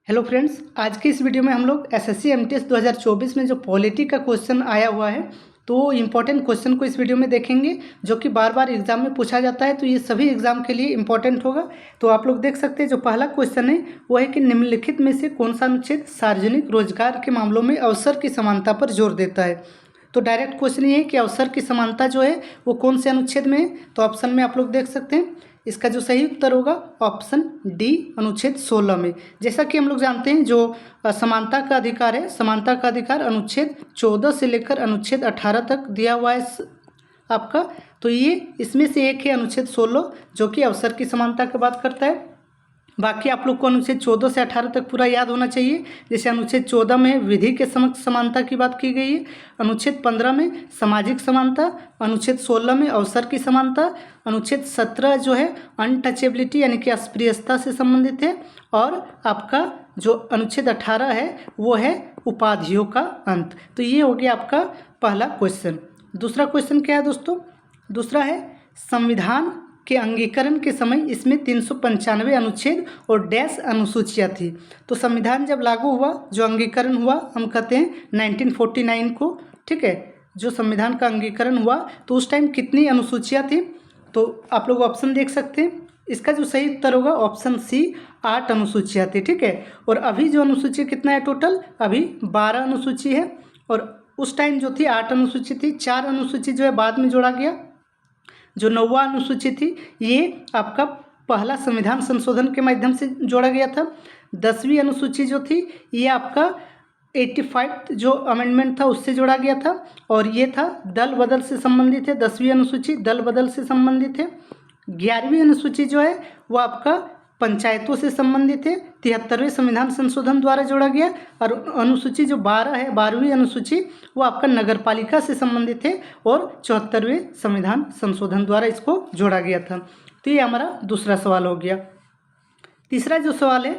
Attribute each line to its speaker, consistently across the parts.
Speaker 1: Hello friends, आज के इस वीडियो में हम लोग एसएससी एमटीएस 2024 में जो पॉलिटी का क्वेश्चन आया हुआ है तो इम्पोर्टेंट क्वेश्चन को इस वीडियो में देखेंगे, जो कि बार बार एग्जाम में पूछा जाता है। तो ये सभी एग्जाम के लिए इम्पोर्टेंट होगा। तो आप लोग देख सकते हैं, जो पहला क्वेश्चन है वो है कि निम्नलिखित में से कौन सा अनुच्छेद सार्वजनिक रोजगार के मामलों में अवसर की समानता पर जोर देता है। तो डायरेक्ट क्वेश्चन ये है कि अवसर की समानता जो है वो कौन से अनुच्छेद में है। तो ऑप्शन में आप लोग देख सकते हैं, इसका जो सही उत्तर होगा ऑप्शन डी अनुच्छेद 16 में। जैसा कि हम लोग जानते हैं, जो समानता का अधिकार है, समानता का अधिकार अनुच्छेद 14 से लेकर अनुच्छेद 18 तक दिया हुआ है आपका। तो ये इसमें से एक है अनुच्छेद 16, जो कि अवसर की समानता की बात करता है। बाकी आप लोग को अनुच्छेद 14 से 18 तक पूरा याद होना चाहिए। जैसे अनुच्छेद 14 में विधि के समक्ष समानता की बात की गई है, अनुच्छेद 15 में सामाजिक समानता, अनुच्छेद 16 में अवसर की समानता, अनुच्छेद 17 जो है अनटचेबिलिटी यानी कि अस्पृश्यता से संबंधित है, और आपका जो अनुच्छेद 18 है वो है उपाधियों का अंत। तो ये हो गया आपका पहला क्वेश्चन। दूसरा क्वेश्चन क्या है दोस्तों? दूसरा है संविधान के अंगीकरण के समय इसमें 395 अनुच्छेद और डैश अनुसूचियाँ थी। तो संविधान जब लागू हुआ, जो अंगीकरण हुआ, हम कहते हैं 1949 को, ठीक है, जो संविधान का अंगीकरण हुआ तो उस टाइम कितनी अनुसूचियाँ थी? तो आप लोग ऑप्शन देख सकते हैं। इसका जो सही उत्तर होगा ऑप्शन सी 8 अनुसूचियाँ थी, ठीक है। और अभी जो अनुसूची कितना है टोटल? अभी 12 अनुसूची है। और उस टाइम जो थी 8 अनुसूची थी, 4 अनुसूची जो है बाद में जोड़ा गया। जो 9वां अनुसूची थी ये आपका पहला संविधान संशोधन के माध्यम से जोड़ा गया था। 10वीं अनुसूची जो थी ये आपका 85 जो अमेंडमेंट था उससे जोड़ा गया था, और ये था दल बदल से संबंधित है। 10वीं अनुसूची दल बदल से संबंधित है। 11वीं अनुसूची जो है वो आपका पंचायतों से संबंधित है, 73वें संविधान संशोधन द्वारा जोड़ा गया। और अनुसूची जो 12 है, 12वीं अनुसूची, वो आपका नगरपालिका से संबंधित है और 74वें संविधान संशोधन द्वारा इसको जोड़ा गया था। तो ये हमारा दूसरा सवाल हो गया। तीसरा जो सवाल है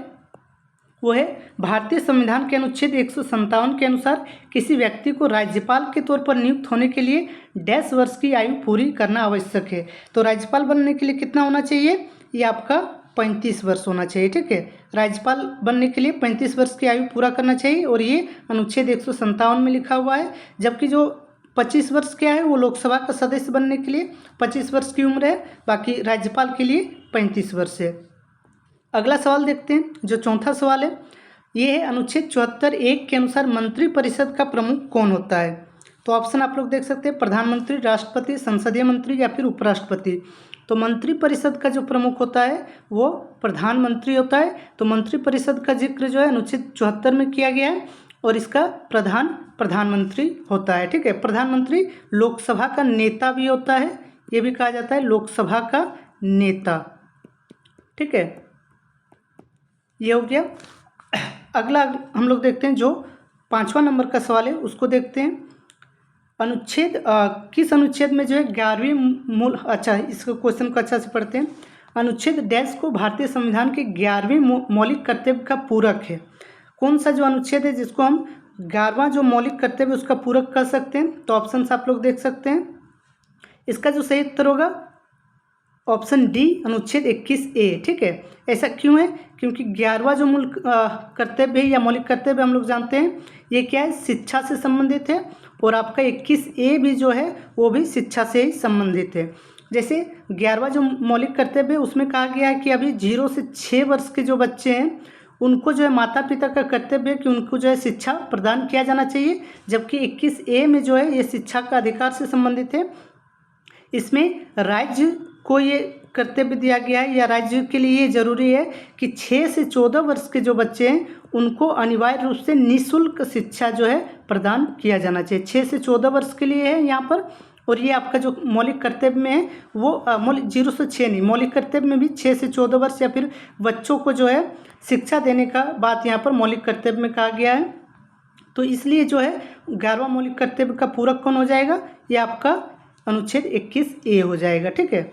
Speaker 1: वो है भारतीय संविधान के अनुच्छेद 157 के अनुसार किसी व्यक्ति को राज्यपाल के तौर पर नियुक्त होने के लिए डैश वर्ष की आयु पूरी करना आवश्यक है। तो राज्यपाल बनने के लिए कितना होना चाहिए? ये आपका 35 वर्ष होना चाहिए, ठीक है। राज्यपाल बनने के लिए 35 वर्ष की आयु पूरा करना चाहिए, और ये अनुच्छेद 157 में लिखा हुआ है। जबकि जो 25 वर्ष क्या है वो लोकसभा का सदस्य बनने के लिए 25 वर्ष की उम्र है, बाकी राज्यपाल के लिए 35 वर्ष है। अगला सवाल देखते हैं, जो चौथा सवाल है ये है अनुच्छेद 74(1) के अनुसार मंत्रिपरिषद का प्रमुख कौन होता है। तो ऑप्शन आप लोग देख सकते हैं, प्रधानमंत्री, राष्ट्रपति, संसदीय मंत्री या फिर उपराष्ट्रपति। तो मंत्रिपरिषद का जो प्रमुख होता है वो प्रधानमंत्री होता है। तो मंत्रिपरिषद का जिक्र जो है अनुच्छेद 74 में किया गया है, और इसका प्रधानमंत्री होता है, ठीक है। प्रधानमंत्री लोकसभा का नेता भी होता है, ये भी कहा जाता है लोकसभा का नेता, ठीक है। ये हो गया। अगला हम लोग देखते हैं, जो 5वां नंबर का सवाल है उसको देखते हैं। अनुच्छेद किस अनुच्छेद में जो है 11वीं मूल, अच्छा इस क्वेश्चन को अच्छा से पढ़ते हैं। अनुच्छेद डैश को भारतीय संविधान के 11वें मौलिक कर्तव्य का पूरक है। कौन सा जो अनुच्छेद है जिसको हम 11वां जो मौलिक कर्तव्य उसका पूरक कर सकते हैं? तो ऑप्शन आप लोग देख सकते हैं। इसका जो सही उत्तर होगा ऑप्शन डी अनुच्छेद 21A, ठीक है। ऐसा क्यों है? क्योंकि 11वां जो मूल कर्तव्य है या मौलिक कर्तव्य हम लोग जानते हैं ये क्या है? शिक्षा से संबंधित है, और आपका 21A भी जो है वो भी शिक्षा से ही संबंधित है। जैसे 11वां जो मौलिक कर्तव्य है उसमें कहा गया है कि अभी 0 से 6 वर्ष के जो बच्चे हैं उनको जो है माता पिता का कर्तव्य है कि उनको जो है शिक्षा प्रदान किया जाना चाहिए। जबकि 21A में जो है ये शिक्षा का अधिकार से संबंधित है। इसमें राज्य को ये कर्तव्य दिया गया है, या राज्य के लिए ये जरूरी है कि 6 से 14 वर्ष के जो बच्चे हैं उनको अनिवार्य रूप से निःशुल्क शिक्षा जो है प्रदान किया जाना चाहिए। 6 से 14 वर्ष के लिए है यहाँ पर। और ये आपका जो मौलिक कर्तव्य में है वो 0 से 6 नहीं, मौलिक कर्तव्य में भी 6 से 14 वर्ष या फिर बच्चों को जो है शिक्षा देने का बात यहाँ पर मौलिक कर्तव्य में कहा गया है। तो इसलिए जो है 11वां मौलिक कर्तव्य का पूरक कौन हो जाएगा? ये आपका अनुच्छेद 21A हो जाएगा, ठीक है।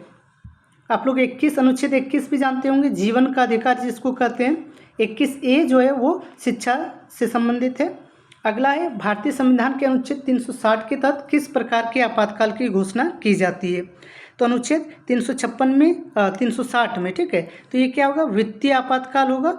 Speaker 1: आप लोग अनुच्छेद 21 भी जानते होंगे, जीवन का अधिकार जिसको कहते हैं। 21A जो है वो शिक्षा से संबंधित है। अगला है भारतीय संविधान के अनुच्छेद 360 के तहत किस प्रकार के आपातकाल की घोषणा की जाती है। तो अनुच्छेद 356 में 360 में, ठीक है। तो ये क्या होगा? वित्तीय आपातकाल होगा।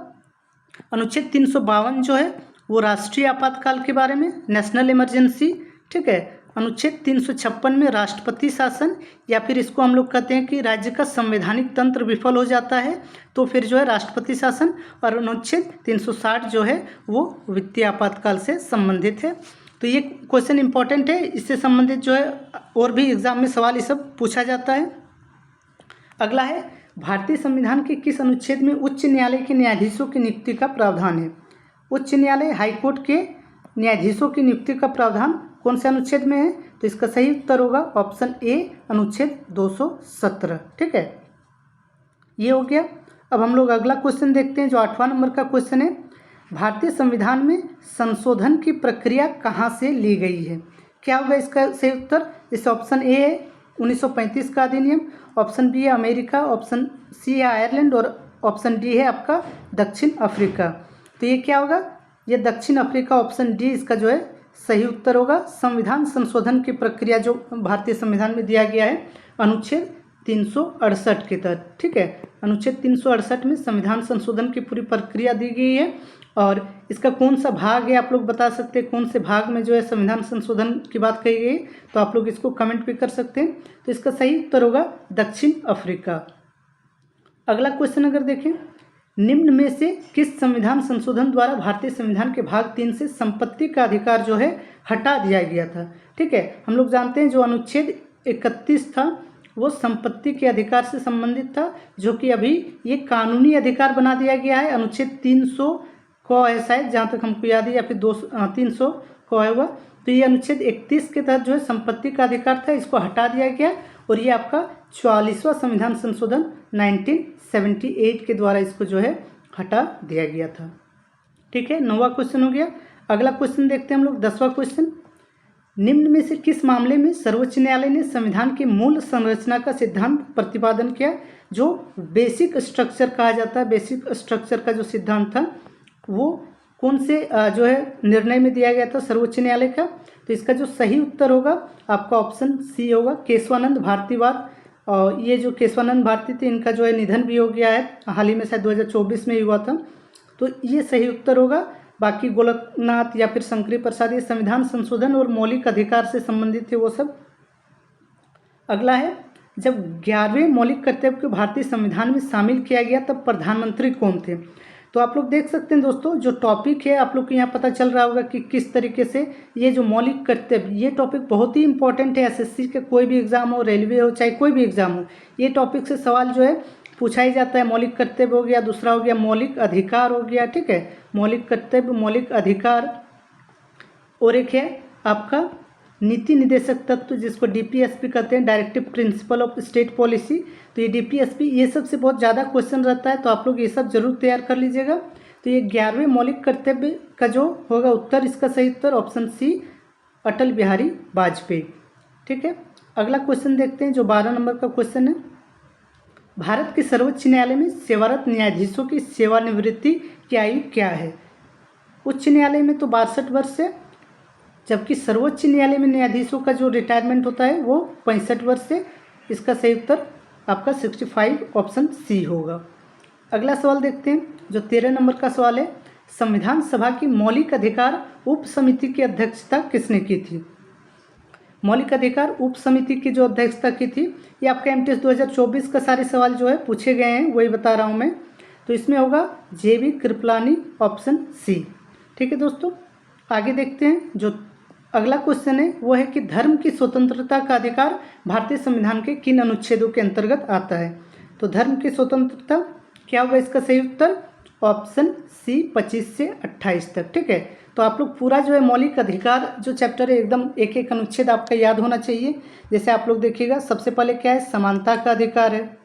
Speaker 1: अनुच्छेद 352 जो है वो राष्ट्रीय आपातकाल के बारे में, नेशनल इमरजेंसी, ठीक है। अनुच्छेद 356 में राष्ट्रपति शासन, या फिर इसको हम लोग कहते हैं कि राज्य का संवैधानिक तंत्र विफल हो जाता है तो फिर जो है राष्ट्रपति शासन। और अनुच्छेद 360 जो है वो वित्तीय आपातकाल से संबंधित है। तो ये क्वेश्चन इंपॉर्टेंट है, इससे संबंधित जो है और भी एग्जाम में सवाल ये सब पूछा जाता है। अगला है, भारतीय संविधान के किस अनुच्छेद में उच्च न्यायालय के न्यायाधीशों की नियुक्ति का प्रावधान है? उच्च न्यायालय हाईकोर्ट के न्यायाधीशों की नियुक्ति का प्रावधान कौन से अनुच्छेद में है? तो इसका सही उत्तर होगा ऑप्शन ए, अनुच्छेद 217, ठीक है। ये हो गया। अब हम लोग अगला क्वेश्चन देखते हैं जो 8वां नंबर का क्वेश्चन है, भारतीय संविधान में संशोधन की प्रक्रिया कहाँ से ली गई है? क्या होगा इसका सही उत्तर? इस ऑप्शन ए है 1935 का अधिनियम, ऑप्शन बी है अमेरिका, ऑप्शन सी है आयरलैंड और ऑप्शन डी है आपका दक्षिण अफ्रीका। तो ये क्या होगा? ये दक्षिण अफ्रीका, ऑप्शन डी इसका जो है सही उत्तर होगा। संविधान संशोधन की प्रक्रिया जो भारतीय संविधान में दिया गया है अनुच्छेद 368 के तहत, ठीक है। अनुच्छेद 368 में संविधान संशोधन की पूरी प्रक्रिया दी गई है। और इसका कौन सा भाग है आप लोग बता सकते हैं, कौन से भाग में जो है संविधान संशोधन की बात कही गई, तो आप लोग इसको कमेंट भी कर सकते हैं। तो इसका सही उत्तर होगा दक्षिण अफ्रीका। अगला क्वेश्चन अगर देखें, निम्न में से किस संविधान संशोधन द्वारा भारतीय संविधान के भाग 3 से संपत्ति का अधिकार जो है हटा दिया गया था? ठीक है, हम लोग जानते हैं जो अनुच्छेद 31 था वो संपत्ति के अधिकार से संबंधित था, जो कि अभी ये कानूनी अधिकार बना दिया गया है। अनुच्छेद 300 को है शायद, जहाँ तक हमको याद है, या फिर 300 को है हुआ। तो ये अनुच्छेद 31 के तहत जो है संपत्ति का अधिकार था, इसको हटा दिया गया और ये आपका 44वां संविधान संशोधन 1978 के द्वारा इसको जो है हटा दिया गया था। ठीक है, 9वां क्वेश्चन हो गया। अगला क्वेश्चन देखते हैं हम लोग, 10वां क्वेश्चन, निम्न में से किस मामले में सर्वोच्च न्यायालय ने संविधान की मूल संरचना का सिद्धांत प्रतिपादन किया? जो बेसिक स्ट्रक्चर कहा जाता है, बेसिक स्ट्रक्चर का जो सिद्धांत था वो कौन से जो है निर्णय में दिया गया था सर्वोच्च न्यायालय का? तो इसका जो सही उत्तर होगा आपका ऑप्शन सी होगा, केशवानंद भारतीवाद। और ये जो केशवानंद भारती थे इनका जो है निधन भी हो गया है, हाल ही में शायद 2024 में हुआ था। तो ये सही उत्तर होगा। बाकी गोलकनाथ या फिर शंकरी प्रसाद ये संविधान संशोधन और मौलिक अधिकार से संबंधित थे वो सब। अगला है, जब 11वें मौलिक कर्तव्य को भारतीय संविधान में शामिल किया गया तब प्रधानमंत्री कौन थे? तो आप लोग देख सकते हैं दोस्तों, जो टॉपिक है आप लोग को यहाँ पता चल रहा होगा कि किस तरीके से ये जो मौलिक कर्तव्य, ये टॉपिक बहुत ही इंपॉर्टेंट है। एसएससी के कोई भी एग्जाम हो, रेलवे हो, चाहे कोई भी एग्जाम हो, ये टॉपिक से सवाल जो है पूछा ही जाता है। मौलिक कर्तव्य हो गया, दूसरा हो गया मौलिक अधिकार हो गया, ठीक है, मौलिक कर्तव्य, मौलिक अधिकार, और एक है आपका नीति निदेशक तत्व जिसको डीपीएसपी कहते हैं, directive principle of state policy. तो ये डीपीएसपी ये सब से बहुत ज़्यादा क्वेश्चन रहता है, तो आप लोग ये सब जरूर तैयार कर लीजिएगा। तो ये 11वें मौलिक कर्तव्य का जो होगा उत्तर, इसका सही उत्तर ऑप्शन सी, अटल बिहारी वाजपेयी। ठीक है, अगला क्वेश्चन देखते हैं जो 12 नंबर का क्वेश्चन है, भारत के सर्वोच्च न्यायालय में सेवारत न्यायाधीशों की सेवानिवृत्ति की आयु क्या है? उच्च न्यायालय में तो 62 वर्ष है, जबकि सर्वोच्च न्यायालय में न्यायाधीशों का जो रिटायरमेंट होता है वो 65 वर्ष से। इसका सही उत्तर आपका 65 ऑप्शन सी होगा। अगला सवाल देखते हैं जो 13 नंबर का सवाल है, संविधान सभा की मौलिक अधिकार उप समिति की अध्यक्षता किसने की थी? मौलिक अधिकार उप समिति की जो अध्यक्षता की थी, ये आपका एमटीएस 2024 का सारे सवाल जो है पूछे गए हैं, वही बता रहा हूँ मैं। तो इसमें होगा जेबी कृपलानी, ऑप्शन सी। ठीक है दोस्तों, आगे देखते हैं जो अगला क्वेश्चन है वो है कि धर्म की स्वतंत्रता का अधिकार भारतीय संविधान के किन अनुच्छेदों के अंतर्गत आता है? तो धर्म की स्वतंत्रता क्या होगा इसका सही उत्तर ऑप्शन सी, 25 से 28 तक। ठीक है, तो आप लोग पूरा जो है मौलिक अधिकार जो चैप्टर है एकदम एक एक अनुच्छेद आपका याद होना चाहिए। जैसे आप लोग देखिएगा, सबसे पहले क्या है, समानता का अधिकार है,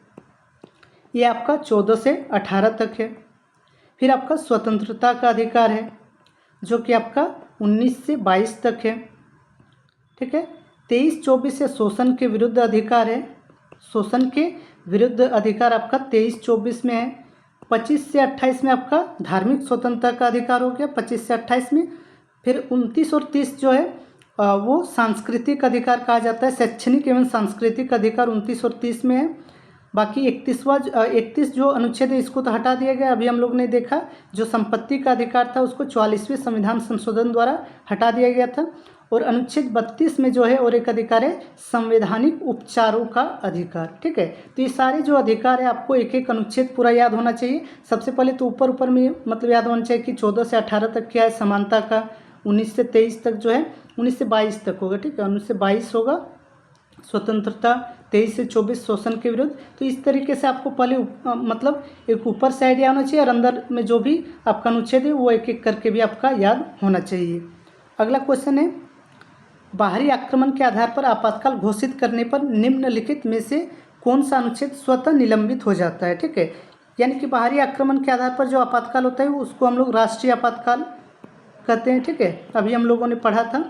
Speaker 1: ये आपका 14 से 18 तक है। फिर आपका स्वतंत्रता का अधिकार है जो कि आपका 19 से 22 तक है। ठीक है, 23-24 से शोषण के विरुद्ध अधिकार है, शोषण के विरुद्ध अधिकार आपका 23-24 में है। 25 से 28 में आपका धार्मिक स्वतंत्रता का अधिकार हो गया, 25 से 28 में। फिर 29 और 30 जो है वो सांस्कृतिक अधिकार कहा जाता है, शैक्षणिक एवं सांस्कृतिक अधिकार 29 और 30 में है। बाकी 31 जो अनुच्छेद है इसको तो हटा दिया गया। अभी हम लोग ने देखा जो संपत्ति का अधिकार था उसको 44वें संविधान संशोधन द्वारा हटा दिया गया था। और अनुच्छेद 32 में जो है और एक अधिकार है संवैधानिक उपचारों का अधिकार। ठीक है, तो ये सारे जो अधिकार है आपको एक एक अनुच्छेद पूरा याद होना चाहिए। सबसे पहले तो ऊपर में मतलब याद होना चाहिए कि 14 से 18 तक क्या है समानता का, 19 से 23 तक जो है 19 से 22 तक होगा। ठीक है, 19 से 22 होगा स्वतंत्रता, 23 से 24 शोषण के विरुद्ध। तो इस तरीके से आपको पहले मतलब एक ऊपर से आइडिया होना चाहिए और अंदर में जो भी आपका अनुच्छेद है वो एक एक करके भी आपका याद होना चाहिए। अगला क्वेश्चन है, बाहरी आक्रमण के आधार पर आपातकाल घोषित करने पर निम्नलिखित में से कौन सा अनुच्छेद स्वतः निलंबित हो जाता है। ठीक है, यानी कि बाहरी आक्रमण के आधार पर जो आपातकाल होता है उसको हम लोग राष्ट्रीय आपातकाल कहते हैं। ठीक है, अभी हम लोगों ने पढ़ा था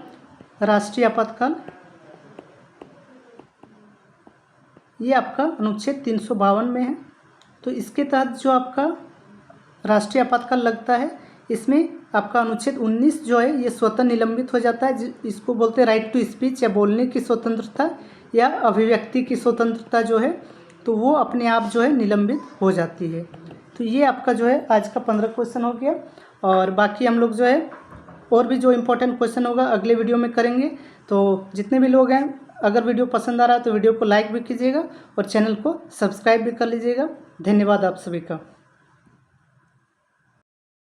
Speaker 1: राष्ट्रीय आपातकाल, ये आपका अनुच्छेद 352 में है। तो इसके तहत जो आपका राष्ट्रीय आपातकाल लगता है इसमें आपका अनुच्छेद 19 जो है ये स्वतः निलंबित हो जाता है। इसको बोलते हैं राइट टू स्पीच या बोलने की स्वतंत्रता या अभिव्यक्ति की स्वतंत्रता जो है, तो वो अपने आप जो है निलंबित हो जाती है। तो ये आपका जो है आज का 15 क्वेश्चन हो गया। और बाकी हम लोग जो है और भी जो इम्पोर्टेंट क्वेश्चन होगा अगले वीडियो में करेंगे। तो जितने भी लोग हैं अगर वीडियो पसंद आ रहा है तो वीडियो को लाइक भी कीजिएगा और चैनल को सब्सक्राइब भी कर लीजिएगा। धन्यवाद आप सभी का।